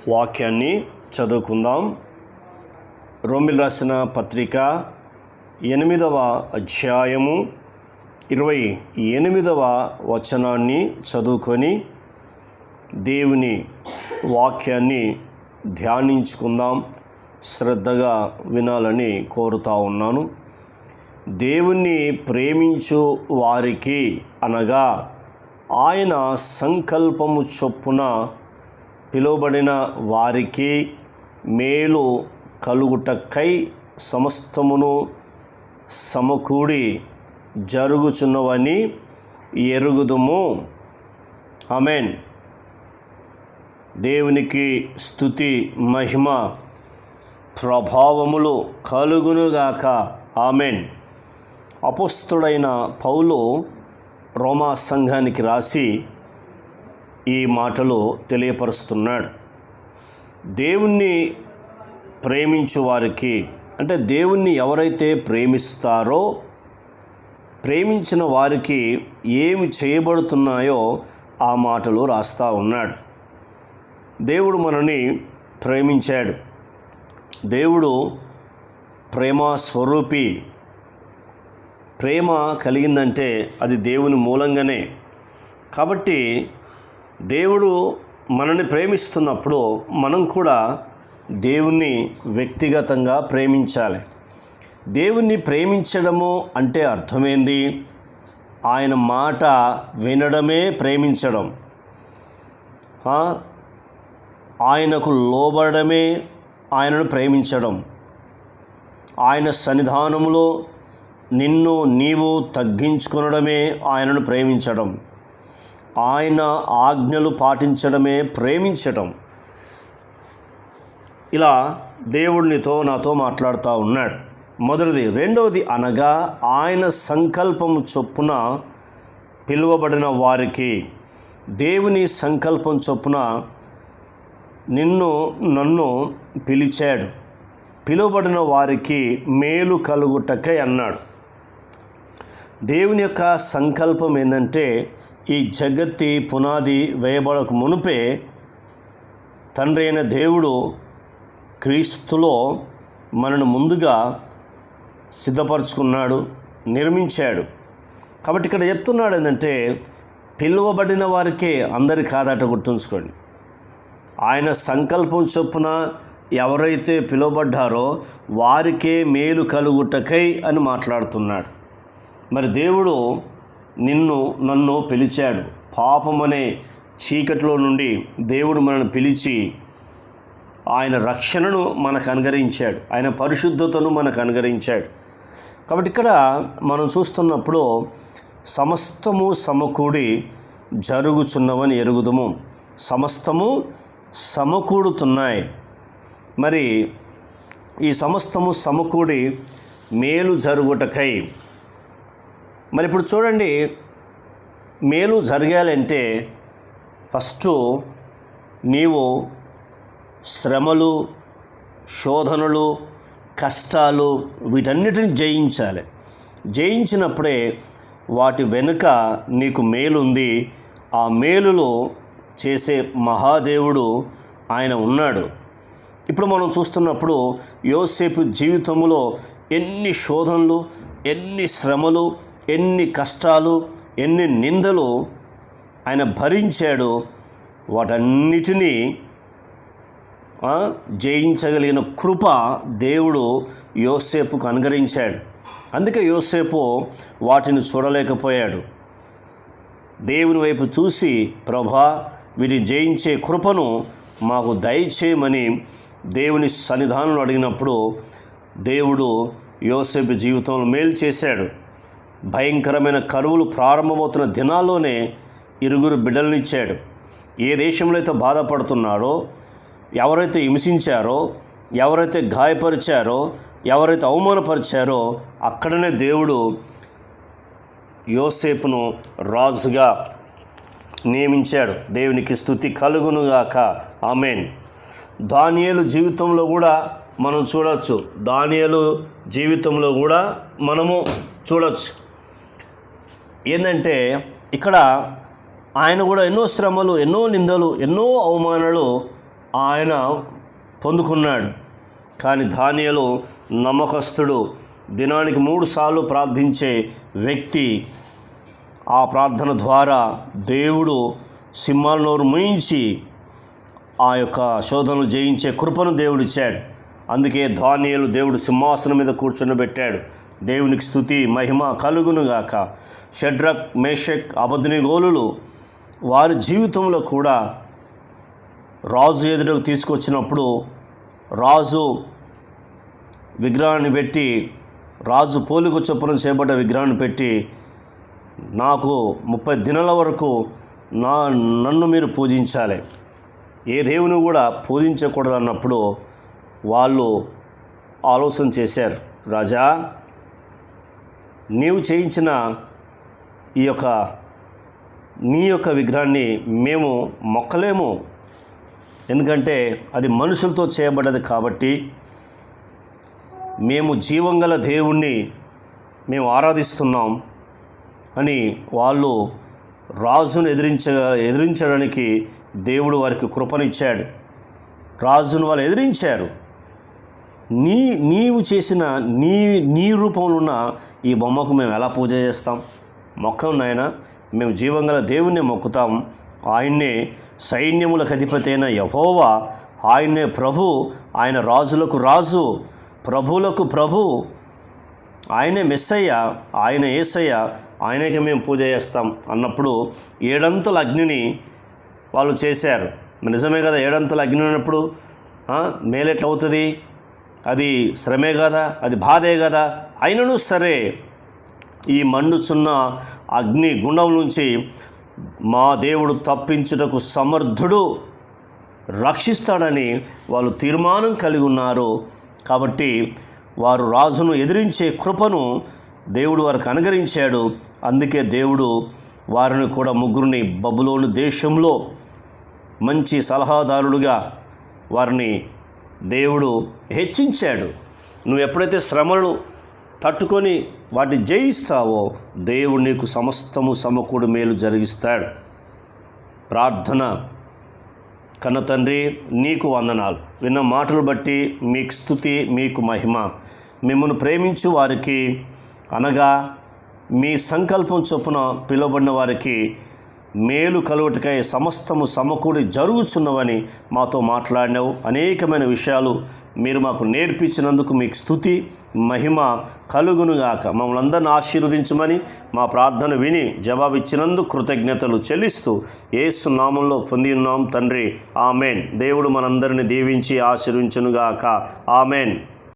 వాక్యాన్ని చదువుకుందాం. రోమిల్ రాసిన పత్రిక 8వ అధ్యాయము 28వ వచనాన్ని చదువుకొని దేవుని వాక్యాన్ని ధ్యానించుకుందాం. శ్రద్ధగా వినాలని కోరుతా ఉన్నాను. దేవుణ్ణి ప్రేమించు వారికి అనగా ఆయన సంకల్పము చొప్పున పిలువబడిన వారికి మేలు కలుగుటకై సమస్తమును సమకూడి జరుగుచున్నవని ఎరుగుదుము. ఆమేన్. దేవునికి స్తుతి మహిమ ప్రభావములు కలుగునుగాక. ఆమేన్. అపోస్తలుడైన పౌలు రోమా సంఘానికి రాసి ఈ మాటలు తెలియపరుస్తున్నాడు. దేవుణ్ణి ప్రేమించు వారికి అంటే దేవుణ్ణి ఎవరైతే ప్రేమిస్తారో ప్రేమించిన వారికి ఏమి చేయబడుతున్నాయో ఆ మాటలు రాస్తా ఉన్నాడు. దేవుడు మనని ప్రేమించాడు. దేవుడు ప్రేమ స్వరూపి. ప్రేమ కలిగిందంటే అది దేవుని మూలంగానే. కాబట్టి దేవుడు మనల్ని ప్రేమిస్తున్నప్పుడు మనం కూడా దేవుణ్ణి వ్యక్తిగతంగా ప్రేమించాలి. దేవుణ్ణి ప్రేమించడము అంటే అర్థమేంది? ఆయన మాట వినడమే ప్రేమించడం. ఆయనకు లోబడమే ఆయనను ప్రేమించడం. ఆయన సన్నిధానములో నిన్ను నీవు తగ్గించుకొనడమే ఆయనను ప్రేమించడం. ఆయన ఆజ్ఞలు పాటించడమే ప్రేమించడం. ఇలా దేవుడినితో నాతో మాట్లాడుతూ ఉన్నాడు. మొదటిది. రెండవది అనగా ఆయన సంకల్పము చొప్పున పిలువబడిన వారికి. దేవుని సంకల్పం చొప్పున నిన్ను నన్ను పిలిచాడు. పిలువబడిన వారికి మేలు కలుగుటకై అన్నాడు. దేవుని యొక్క సంకల్పం ఏంటంటే ఈ జగత్తి పునాది వేయబడక మునుపే తండ్రి అయిన దేవుడు క్రీస్తులో మనను ముందుగా సిద్ధపరచుకున్నాడు, నిర్మించాడు. కాబట్టి ఇక్కడ చెప్తున్నాడు ఏంటంటే పిలువబడిన వారికే, అందరి కాదట. గుర్తుంచుకోండి. ఆయన సంకల్పం చొప్పున ఎవరైతే పిలువబడ్డారో వారికే మేలు కలుగుటకై అని మాట్లాడుతున్నాడు. మరి దేవుడు నిన్ను నన్ను పిలిచాడు. పాపమనే చీకటిలో నుండి దేవుడు మనల్ని పిలిచి ఆయన రక్షణను మనకు అనుగ్రహించాడు. ఆయన పరిశుద్ధతను మనకు అనుగ్రహించాడు. కాబట్టి ఇక్కడ మనం చూస్తున్నప్పుడు సమస్తము సమకూడి జరుగుచున్నవని ఎరుగుదుము. సమస్తము సమకూడుతున్నాయి. మరి ఈ సమస్తము సమకూడి మేలు జరుగుటకై. మరి ఇప్పుడు చూడండి, మేలు జరగాలంటే ఫస్ట్ నీవు శ్రమలు, శోధనలు, కష్టాలు వీటన్నిటిని జయించాలి. జయించినప్పుడే వాటి వెనుక నీకు మేలుంది. ఆ మేలులో చేసే మహాదేవుడు ఆయన ఉన్నాడు. ఇప్పుడు మనం చూస్తున్నప్పుడు యోసేపు జీవితంలో ఎన్ని శోధనలు, ఎన్ని శ్రమలు, ఎన్ని కష్టాలు, ఎన్ని నిందలు ఆయన భరించాడు. వాటన్నిటినీ జయించగలిగిన కృప దేవుడు యోసేపుకు అనుగ్రహించాడు. అందుకే యోసేపు వాటిని చూడలేకపోయాడు. దేవుని వైపు చూసి, ప్రభా వీటిని జయించే కృపను మాకు దయచేయమని దేవుని సన్నిధానంలో అడిగినప్పుడు దేవుడు యోసేపు జీవితంలో మేలు చేశాడు. భయంకరమైన కరువులు ప్రారంభమవుతున్న దినాల్లోనే 2 బిడ్డలనిచ్చాడు. ఏ దేశంలో అయితే బాధపడుతున్నాడో, ఎవరైతే హింసించారో, ఎవరైతే గాయపరిచారో, ఎవరైతే అవమానపరిచారో అక్కడనే దేవుడు యోసేపును రాజుగా నియమించాడు. దేవునికి స్తుతి కలుగునుగాక. ఆమేన్. దానియేలు జీవితంలో కూడా మనం చూడవచ్చు. దానియేలు జీవితంలో కూడా మనము చూడవచ్చు. ఏంటంటే ఇక్కడ ఆయన కూడా ఎన్నో శ్రమలు, ఎన్నో నిందలు, ఎన్నో అవమానాలు ఆయన పొందుకున్నాడు. కానీ దానియేలు నమ్మకస్తుడు, దినానికి 3 సార్లు ప్రార్థించే వ్యక్తి. ఆ ప్రార్థన ద్వారా దేవుడు సింహాల నోరు మూయించి ఆ యొక్క శోధనలు జయించే కృపను దేవుడిచ్చాడు. అందుకే దానియేలు దేవుడు సింహాసనం మీద కూర్చొనిబెట్టాడు. దేవునికి స్తుతి మహిమ కలుగునుగాక. షడ్రక్, మేషక్, అబేద్నెగోలు వారి జీవితంలో కూడా రాజు ఎదురుకు తీసుకొచ్చినప్పుడు రాజు విగ్రహాన్ని పెట్టి, రాజు పోలిక చొప్పున చేయబడ్డ విగ్రహాన్ని పెట్టి, నాకు 30 దినాల వరకు నన్ను మీరు పూజించాలి, ఏ దేవుని కూడా పూజించకూడదు అన్నప్పుడు వాళ్ళు ఆలోచన చేశారు, రాజా నీవు చేయించిన నీ యొక్క విగ్రహాన్ని మేము మొక్కలేము, ఎందుకంటే అది మనుషులతో చేయబడ్డది కాబట్టి మేము జీవంగల దేవుణ్ణి మేము ఆరాధిస్తున్నాం అని వాళ్ళు రాజును ఎదిరించడానికి దేవుడు వారికి కృపనిచ్చాడు. రాజును వాళ్ళు ఎదిరించారు. నీవు చేసిన నీ రూపంలో ఉన్న ఈ బొమ్మకు మేము ఎలా పూజ చేస్తాం? మొక్కం నాయన, మేము జీవంగల దేవుణ్ణి మొక్కుతాం. ఆయన్నే సైన్యములకు అధిపతి అయిన యెహోవా, ఆయన్నే ప్రభు, ఆయన రాజులకు రాజు, ప్రభువులకు ప్రభు, ఆయనే మెస్సయ్య, ఆయన యేసయ్య, ఆయనకి మేము పూజ చేస్తాం అన్నప్పుడు 7 అంతల అగ్నిని వాళ్ళు చేశారు. నిజమే కదా, 7 అంతల అగ్ని ఉన్నప్పుడు మేలెట్లవుతుంది? అది శ్రమే కదా, అది బాధే కదా. అయినను సరే ఈ మండుచున్న అగ్ని గుండం నుంచి మా దేవుడు తప్పించుటకు సమర్థుడు, రక్షిస్తాడని వాళ్ళు తీర్మానం కలిగి ఉన్నారు. కాబట్టి వారు రాజును ఎదిరించే కృపను దేవుడు వారికి అనుగ్రహించాడు. అందుకే దేవుడు వారిని కూడా 3 బబులోను దేశంలో మంచి సలహాదారులుగా వారిని దేవుడు హెచ్చించాడు. నువ్వు ఎప్పుడైతే శ్రమలను తట్టుకొని వాటిని జయిస్తావో దేవుడు నీకు సమస్తము సమకూడి మేలు జరిగిస్తాడు. ప్రార్థన. కన్న తండ్రి, నీకు వందనాలు. విన్న మాటలు బట్టి మీకు స్తుతి, మీకు మహిమ. మిమ్మల్ని ప్రేమించు వారికి, అనగా మీ సంకల్పం చొప్పున పిలువబడిన వారికి మేలు కలుగుటకై సమస్తము సమకూడి జరుగుచున్నవని మాతో మాట్లాడినావు. అనేకమైన విషయాలు మీరు మాకు నేర్పించినందుకు మీకు స్తుతి మహిమ కలుగునుగాక. మమ్మల్ని అందరిని ఆశీర్వదించమని మా ప్రార్థన విని జవాబిచ్చినందుకు కృతజ్ఞతలు చెల్లిస్తూ యేసు నామంలో పొంది ఉన్నాం తండ్రి. ఆమెన్. దేవుడు మనందరిని దీవించి ఆశీర్వించునుగాక. ఆమెన్.